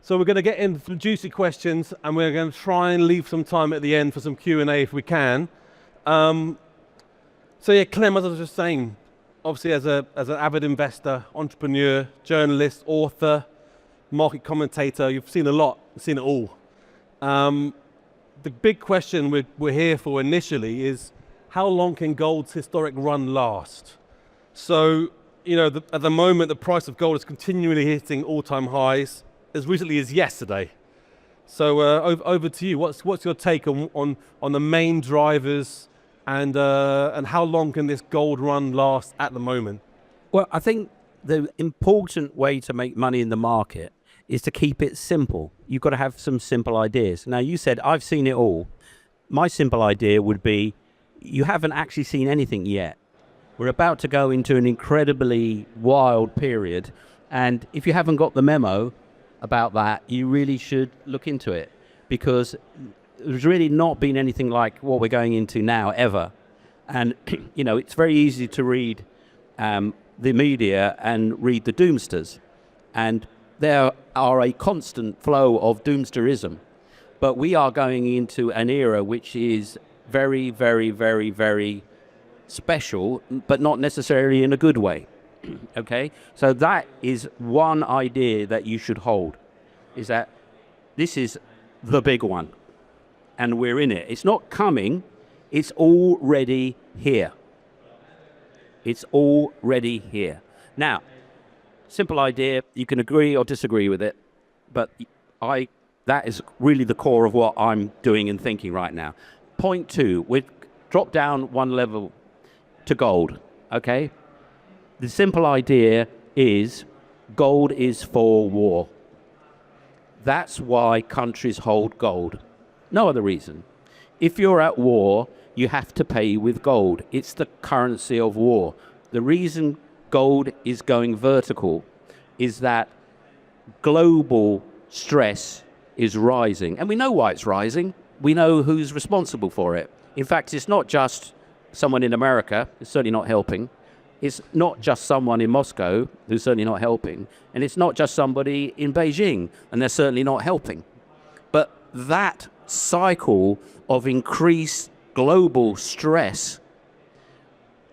So we're going to get into some juicy questions, and we're going to try and leave some time at the end for some Q&A if we can. So yeah, Clem, as I was just saying, obviously as an avid investor, entrepreneur, journalist, author, market commentator, you've seen a lot, you've seen it all. The big question we're here for initially is, how long can gold's historic run last? So, you know, at the moment, the price of gold is continually hitting all-time highs, as recently as yesterday. So over to you. What's your take on the main drivers and how long can this gold run last at the moment? Well, I think the important way to make money in the market is to keep it simple. You've got to have some simple ideas. Now, you said, I've seen it all. My simple idea would be, you haven't actually seen anything yet. We're about to go into an incredibly wild period. And if you haven't got the memo about that, you really should look into it, because there's really not been anything like what we're going into now, ever. And, you know, it's very easy to read the media and read the doomsters. And there are a constant flow of doomsterism. But we are going into an era which is very, very, very, very special, but not necessarily in a good way. Okay? So that is one idea that you should hold, is that this is the big one, and we're in it. It's not coming, it's already here. It's already here. Now, simple idea, you can agree or disagree with it, but that is really the core of what I'm doing and thinking right now. Point two, we've dropped down one level to gold, okay? The simple idea is gold is for war. That's why countries hold gold. No other reason. If you're at war, you have to pay with gold. It's the currency of war. The reason gold is going vertical is that global stress is rising. And we know why it's rising. We know who's responsible for it. In fact, it's not just someone in America. It's certainly not helping. It's not just someone in Moscow who's certainly not helping. And it's not just somebody in Beijing, and they're certainly not helping. But that cycle of increased global stress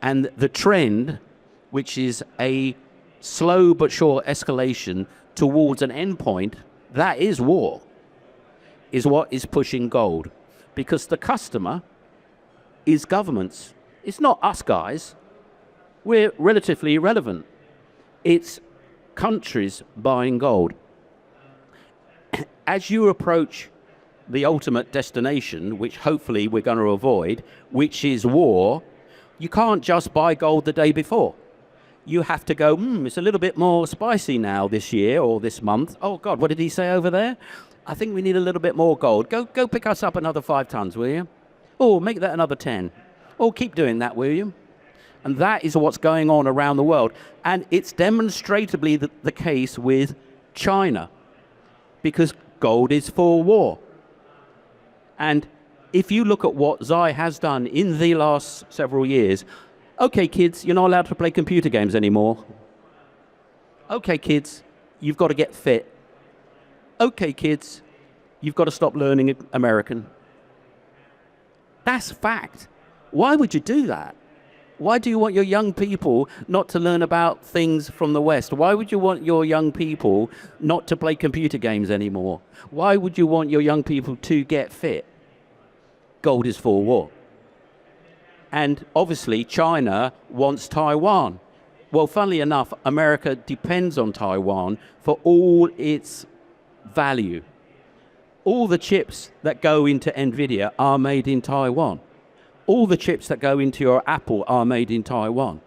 and the trend, which is a slow but sure escalation towards an endpoint, that is war, is what is pushing gold. Because the customer is governments. It's not us guys. We're relatively irrelevant. It's countries buying gold. As you approach the ultimate destination, which hopefully we're going to avoid, which is war, you can't just buy gold the day before. You have to go, it's a little bit more spicy now this year or this month. Oh, God, what did he say over there? I think we need a little bit more gold. Go pick us up another 5 tons, will you? Oh, make that another 10. Oh, keep doing that, will you? And that is what's going on around the world. And it's demonstrably the case with China, because gold is for war. And if you look at what Xi has done in the last several years, okay, kids, you're not allowed to play computer games anymore. Okay, kids, you've got to get fit. Okay, kids, you've got to stop learning American. That's fact. Why would you do that? Why do you want your young people not to learn about things from the West? Why would you want your young people not to play computer games anymore? Why would you want your young people to get fit? Gold is for war. And obviously, China wants Taiwan. Well, funnily enough, America depends on Taiwan for all its value. All the chips that go into NVIDIA are made in Taiwan. All the chips that go into your Apple are made in Taiwan.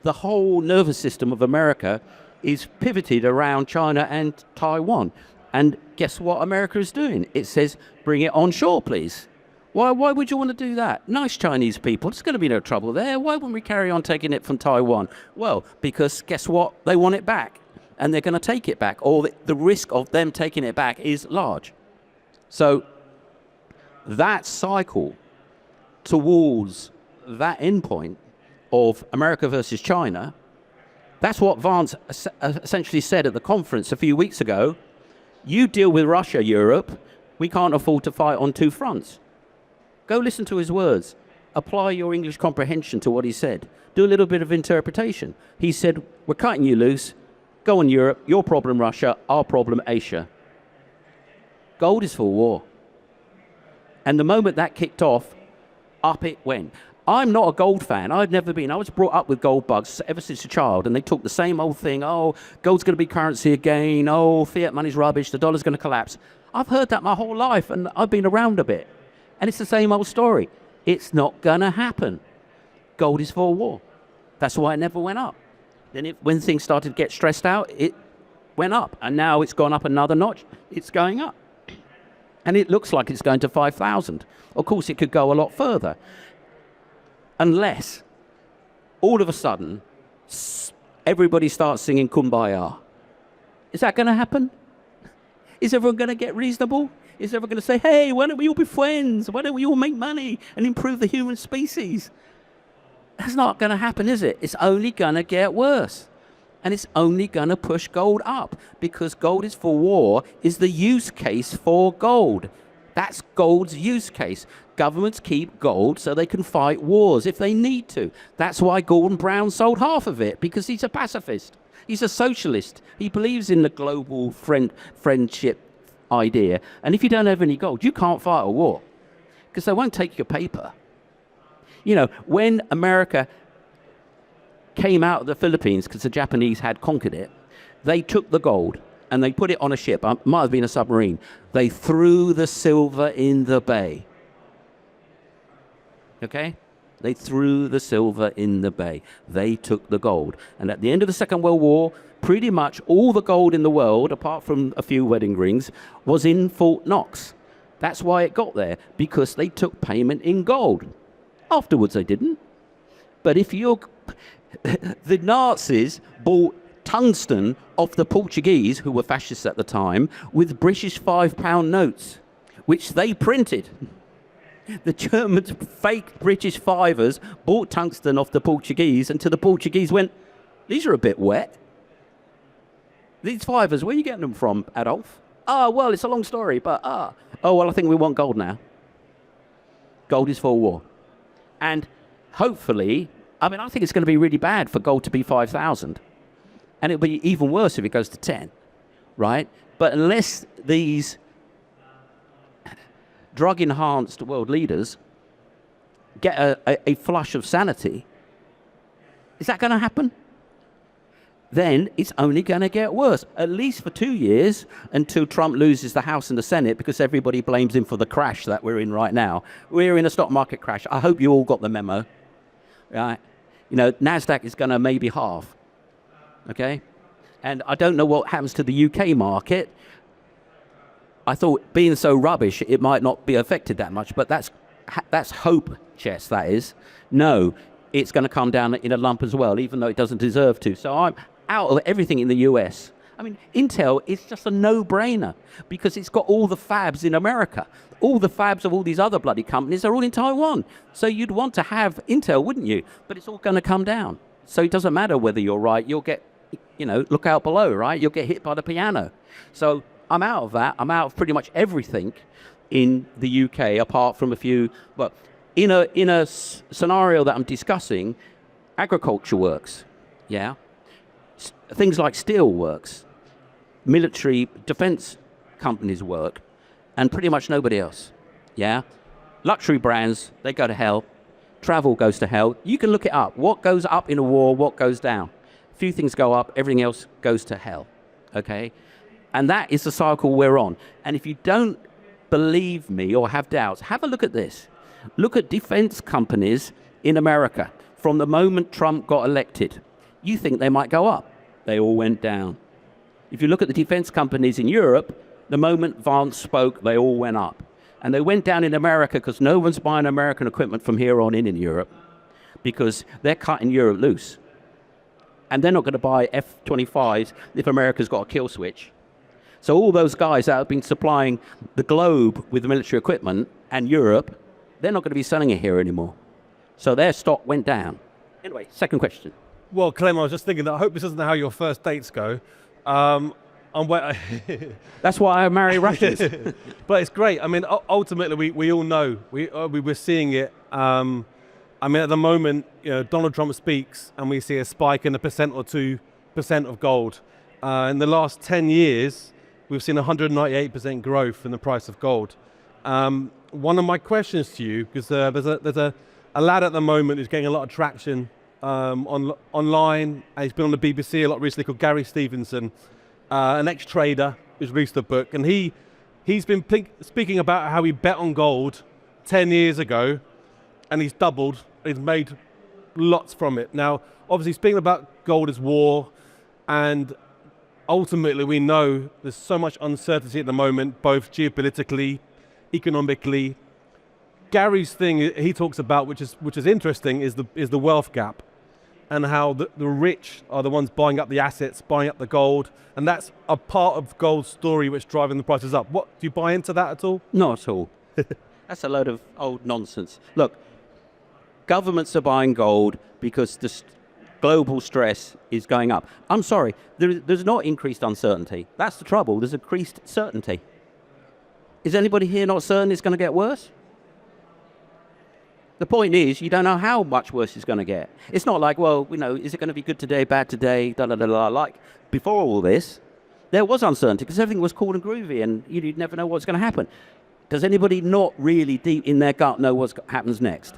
The whole nervous system of America is pivoted around China and Taiwan. And guess what America is doing? It says, bring it onshore, please. Why would you want to do that? Nice Chinese people. There's going to be no trouble there. Why wouldn't we carry on taking it from Taiwan? Well, because guess what? They want it back. And they're going to take it back. Or the risk of them taking it back is large. So that cycle towards that endpoint of America versus China, that's what Vance essentially said at the conference a few weeks ago. You deal with Russia, Europe. We can't afford to fight on two fronts. Go listen to his words. Apply your English comprehension to what he said. Do a little bit of interpretation. He said, we're cutting you loose. Go on, Europe. Your problem, Russia. Our problem, Asia. Gold is for war. And the moment that kicked off, up it went. I'm not a gold fan. I've never been. I was brought up with gold bugs ever since a child, and they talk the same old thing. Oh, gold's going to be currency again. Oh, fiat money's rubbish. The dollar's going to collapse. I've heard that my whole life, and I've been around a bit. And it's the same old story. It's not going to happen. Gold is for war. That's why it never went up. Then when things started to get stressed out, it went up. And now it's gone up another notch. It's going up. And it looks like it's going to 5,000. Of course, it could go a lot further. Unless, all of a sudden, everybody starts singing Kumbaya. Is that going to happen? Is everyone going to get reasonable? Is everyone going to say, hey, why don't we all be friends? Why don't we all make money and improve the human species? That's not going to happen, is it? It's only going to get worse. And it's only going to push gold up, because gold is for war is the use case for gold. That's gold's use case. Governments keep gold so they can fight wars if they need to. That's why Gordon Brown sold half of it, because he's a pacifist. He's a socialist. He believes in the global friendship idea. And if you don't have any gold, you can't fight a war, because they won't take your paper. You know, when America came out of the Philippines, because the Japanese had conquered it, they took the gold and they put it on a ship. It might have been a submarine. They threw the silver in the bay. Okay? They threw the silver in the bay. They took the gold. And at the end of the Second World War, pretty much all the gold in the world, apart from a few wedding rings, was in Fort Knox. That's why it got there, because they took payment in gold. Afterwards, they didn't. But if you're... the Nazis bought tungsten off the Portuguese, who were fascists at the time, with British £5 notes, which they printed. The Germans faked British fivers, bought tungsten off the Portuguese, until the Portuguese went, these are a bit wet. These fivers, where are you getting them from, Adolf? Oh, well, it's a long story, but oh, well, I think we want gold now. Gold is for war. And hopefully, I mean, I think it's going to be really bad for gold to be 5,000. And it'll be even worse if it goes to 10, right? But unless these drug-enhanced world leaders get a flush of sanity, is that going to happen? Then it's only going to get worse, at least for 2 years, until Trump loses the House and the Senate, because everybody blames him for the crash that we're in right now. We're in a stock market crash. I hope you all got the memo. Right? You know, NASDAQ is going to maybe halve. Okay? And I don't know what happens to the UK market. I thought being so rubbish, it might not be affected that much, but that's hope, Chess, that is. No, it's going to come down in a lump as well, even though it doesn't deserve to. So I'm out of everything in the US. I mean, Intel is just a no-brainer, because it's got all the fabs in America. All the fabs of all these other bloody companies are all in Taiwan. So you'd want to have Intel, wouldn't you? But it's all going to come down. So it doesn't matter whether you're right. You'll get, you know, look out below, right? You'll get hit by the piano. So I'm out of that. I'm out of pretty much everything in the UK, apart from a few. But in a scenario that I'm discussing, agriculture works, yeah? Things like steel works. Military defense companies work. And pretty much nobody else, yeah? Luxury brands, they go to hell. Travel goes to hell. You can look it up. What goes up in a war, what goes down? A few things go up, everything else goes to hell, okay? And that is the cycle we're on. And if you don't believe me or have doubts, have a look at this. Look at defense companies in America from the moment Trump got elected. You think they might go up. They all went down. If you look at the defense companies in Europe, the moment Vance spoke, they all went up. And they went down in America because no one's buying American equipment from here on in Europe, because they're cutting Europe loose. And they're not going to buy F-25s if America's got a kill switch. So all those guys that have been supplying the globe with military equipment and Europe, they're not going to be selling it here anymore. So their stock went down. Anyway, second question. Well, Clem, I was just thinking that I hope this isn't how your first dates go. I'm wait- That's why I marry Russians. But it's great. I mean, ultimately, we all know we were seeing it. I mean, at the moment, Donald Trump speaks, and we see a spike in 1% or 2% of gold. In the last 10 years, we've seen 198% growth in the price of gold. One of my questions to you, because there's a lad at the moment who's getting a lot of traction online, and he's been on the BBC a lot recently, called Gary Stevenson, an ex-trader who's released a book, and he's been speaking about how he bet on gold 10 years ago, and he's doubled. He's made lots from it. Now, obviously, speaking about gold as war, and ultimately, we know there's so much uncertainty at the moment, both geopolitically, economically. Gary's thing he talks about, which is interesting, is the wealth gap, and how the rich are the ones buying up the assets, buying up the gold, and that's a part of gold's story which is driving the prices up. What do you buy into that at all? Not at all. That's a load of old nonsense. Look, governments are buying gold because the global stress is going up. I'm sorry, there's not increased uncertainty. That's the trouble. There's increased certainty. Is anybody here not certain it's going to get worse? The point is, you don't know how much worse it's going to get. It's not like, well, is it going to be good today, bad today, da-da-da-da. Like, before all this, there was uncertainty because everything was cool and groovy and you'd never know what's going to happen. Does anybody not really deep in their gut know what happens next?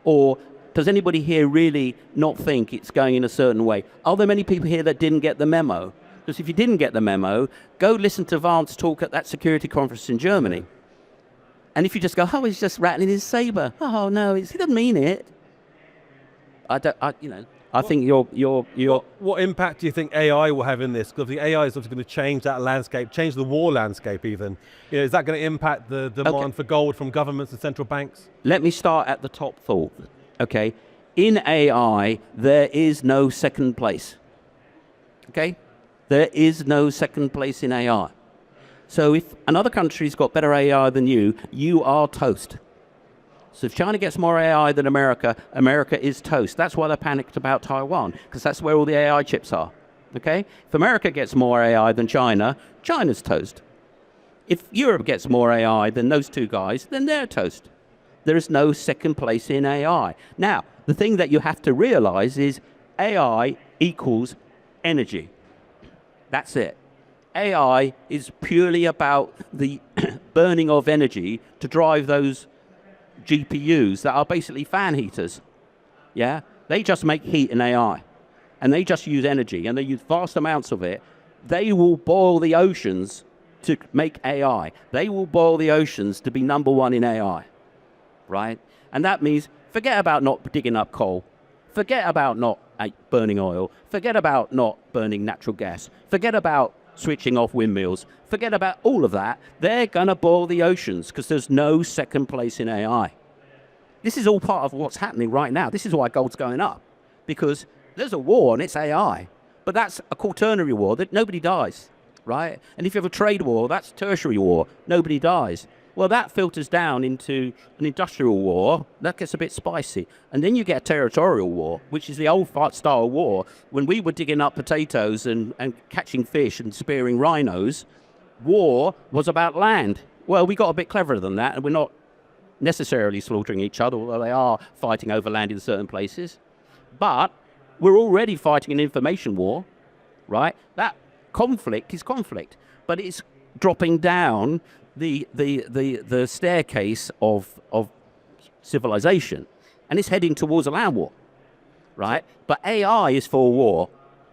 Or does anybody here really not think it's going in a certain way? Are there many people here that didn't get the memo? Because if you didn't get the memo, go listen to Vance talk at that security conference in Germany. And if you just go, oh, he's just rattling his saber. Oh, no, he doesn't mean it. I think you're. What impact do you think AI will have in this? Because the AI is obviously going to change that landscape, change the war landscape even. Is that going to impact the demand for gold from governments and central banks? Let me start at the top thought, okay? In AI, there is no second place, okay? There is no second place in AI. So if another country's got better AI than you are toast. So if China gets more AI than America, America is toast. That's why they're panicked about Taiwan, because that's where all the AI chips are, okay? If America gets more AI than China, China's toast. If Europe gets more AI than those two guys, then they're toast. There is no second place in AI. Now, the thing that you have to realize is AI equals energy. That's it. AI is purely about the burning of energy to drive those GPUs that are basically fan heaters. Yeah? They just make heat in AI. And they just use energy, and they use vast amounts of it. They will boil the oceans to make AI. They will boil the oceans to be number one in AI. Right? And that means forget about not digging up coal. Forget about not burning oil. Forget about not burning natural gas. Forget about switching off windmills. Forget about all of that. They're going to boil the oceans because there's no second place in AI. This is all part of what's happening right now. This is why gold's going up, because there's a war and it's AI. But that's a quaternary war that nobody dies, right? And if you have a trade war, that's tertiary war. Nobody dies. Well, that filters down into an industrial war. That gets a bit spicy. And then you get a territorial war, which is the old style war. When we were digging up potatoes and catching fish and spearing rhinos, war was about land. Well, we got a bit cleverer than that, and we're not necessarily slaughtering each other, although they are fighting over land in certain places. But we're already fighting an information war, right? That conflict is conflict, but it's dropping down the staircase of civilization, and it's heading towards a land war, right? But AI is for war.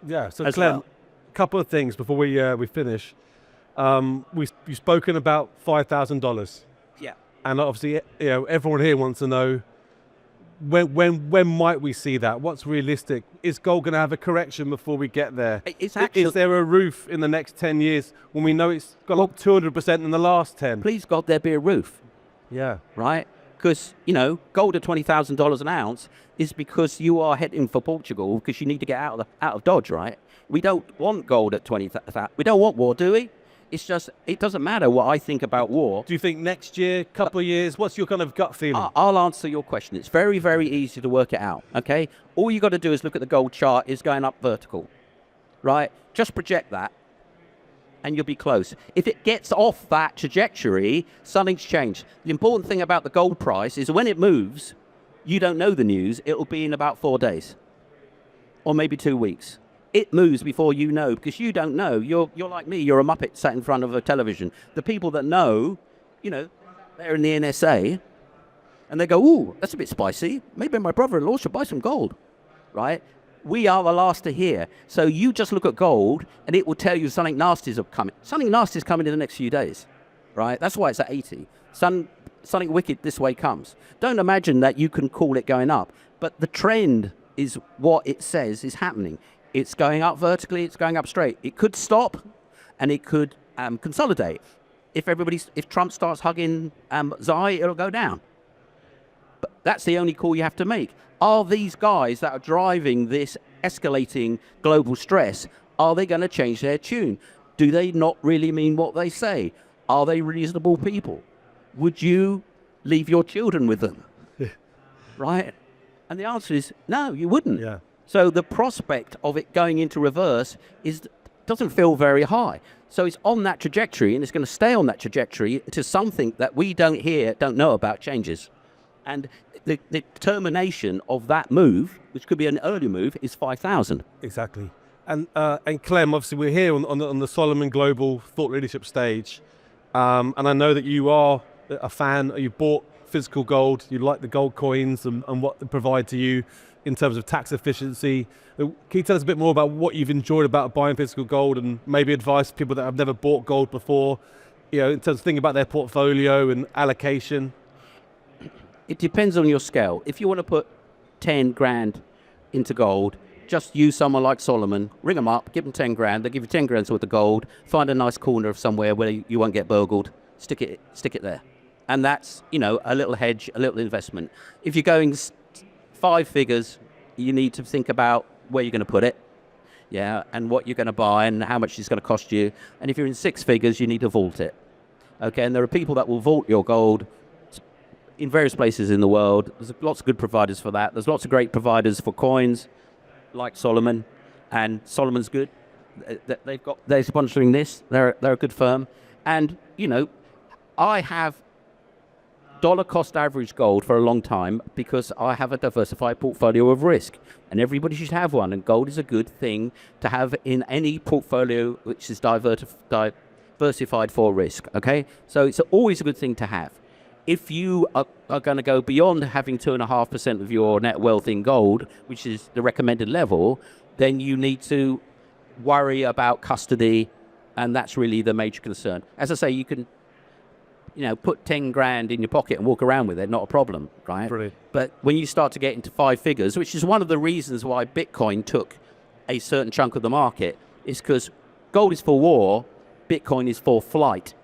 Yeah. So Clem, a couple of things before we finish. You've spoken about $5,000. Yeah. And obviously, everyone here wants to know when might we see that? What's realistic? Is gold going to have a correction before we get there? It's actually, is there a roof in the next 10 years when we know it's got up 200% in the last 10? Please God, there be a roof. Yeah. Right? Because, gold at $20,000 an ounce is because you are heading for Portugal because you need to get out of Dodge, right? We don't want gold at 20,000. We don't want war, do we? It's just, it doesn't matter what I think about war. Do you think next year, couple of years, what's your kind of gut feeling? I'll answer your question. It's very, very easy to work it out, okay? All you got to do is look at the gold chart. It's going up vertical, right? Just project that. and you'll be close. If it gets off that trajectory, something's changed. The important thing about the gold price is when it moves, you don't know the news. It'll be in about 4 days or maybe 2 weeks. It moves before you know, because you don't know. You're like me. You're a muppet sat in front of a television. The people that know, they're in the NSA, and they go, ooh, that's a bit spicy. Maybe my brother-in-law should buy some gold, right? We are the last to hear. So you just look at gold, and it will tell you something nasty is coming. Something nasty is coming in the next few days, right? That's why it's at 80. Something wicked this way comes. Don't imagine that you can call it going up, but the trend is what it says is happening. It's going up vertically, it's going up straight. It could stop, and it could consolidate. If Trump starts hugging Xi, it'll go down. But that's the only call you have to make. Are these guys that are driving this escalating global stress, are they going to change their tune? Do they not really mean what they say? Are they reasonable people? Would you leave your children with them? Right? And the answer is no, you wouldn't. Yeah. So the prospect of it going into reverse doesn't feel very high. So it's on that trajectory, and it's going to stay on that trajectory to something that we don't know about changes. And the determination of that move, which could be an early move, is 5,000. Exactly. And Clem, obviously we're here on the Solomon Global Thought Leadership stage, and I know that you are a fan. You bought physical gold. You like the gold coins and what they provide to you in terms of tax efficiency. Can you tell us a bit more about what you've enjoyed about buying physical gold, and maybe advice to people that have never bought gold before, in terms of thinking about their portfolio and allocation? It depends on your scale. If you want to put 10 grand into gold, just use someone like Solomon, ring them up, give them 10 grand, they'll give you 10 grand's worth of gold, find a nice corner of somewhere where you won't get burgled, stick it there. And that's, a little hedge, a little investment. If you're going 5 figures, you need to think about where you're going to put it, and what you're going to buy and how much it's going to cost you. And if you're in 6 figures, you need to vault it. Okay, and there are people that will vault your gold in various places in the world. There's lots of good providers for that. There's lots of great providers for coins, like Solomon, and Solomon's good. They're sponsoring this. They're a good firm, and I have dollar cost average gold for a long time because I have a diversified portfolio of risk, and everybody should have one. And gold is a good thing to have in any portfolio which is diversified for risk. Okay, so it's always a good thing to have. If you are going to go beyond having 2.5% of your net wealth in gold, which is the recommended level, then you need to worry about custody, and that's really the major concern. As I say, you can, put 10 grand in your pocket and walk around with it, not a problem, right? Brilliant. But when you start to get into 5 figures, which is one of the reasons why Bitcoin took a certain chunk of the market, is because gold is for war, Bitcoin is for flight.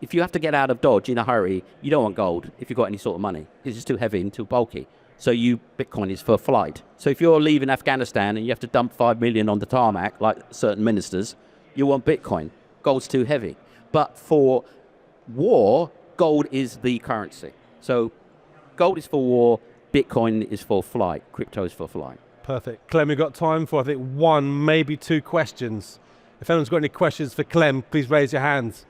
If you have to get out of Dodge in a hurry, you don't want gold if you've got any sort of money. It's just too heavy and too bulky. So Bitcoin is for flight. So if you're leaving Afghanistan and you have to dump 5 million on the tarmac, like certain ministers, you want Bitcoin. Gold's too heavy. But for war, gold is the currency. So gold is for war, Bitcoin is for flight, crypto is for flight. Perfect. Clem, we've got time for, I think, 1, maybe 2 questions. If anyone's got any questions for Clem, please raise your hands.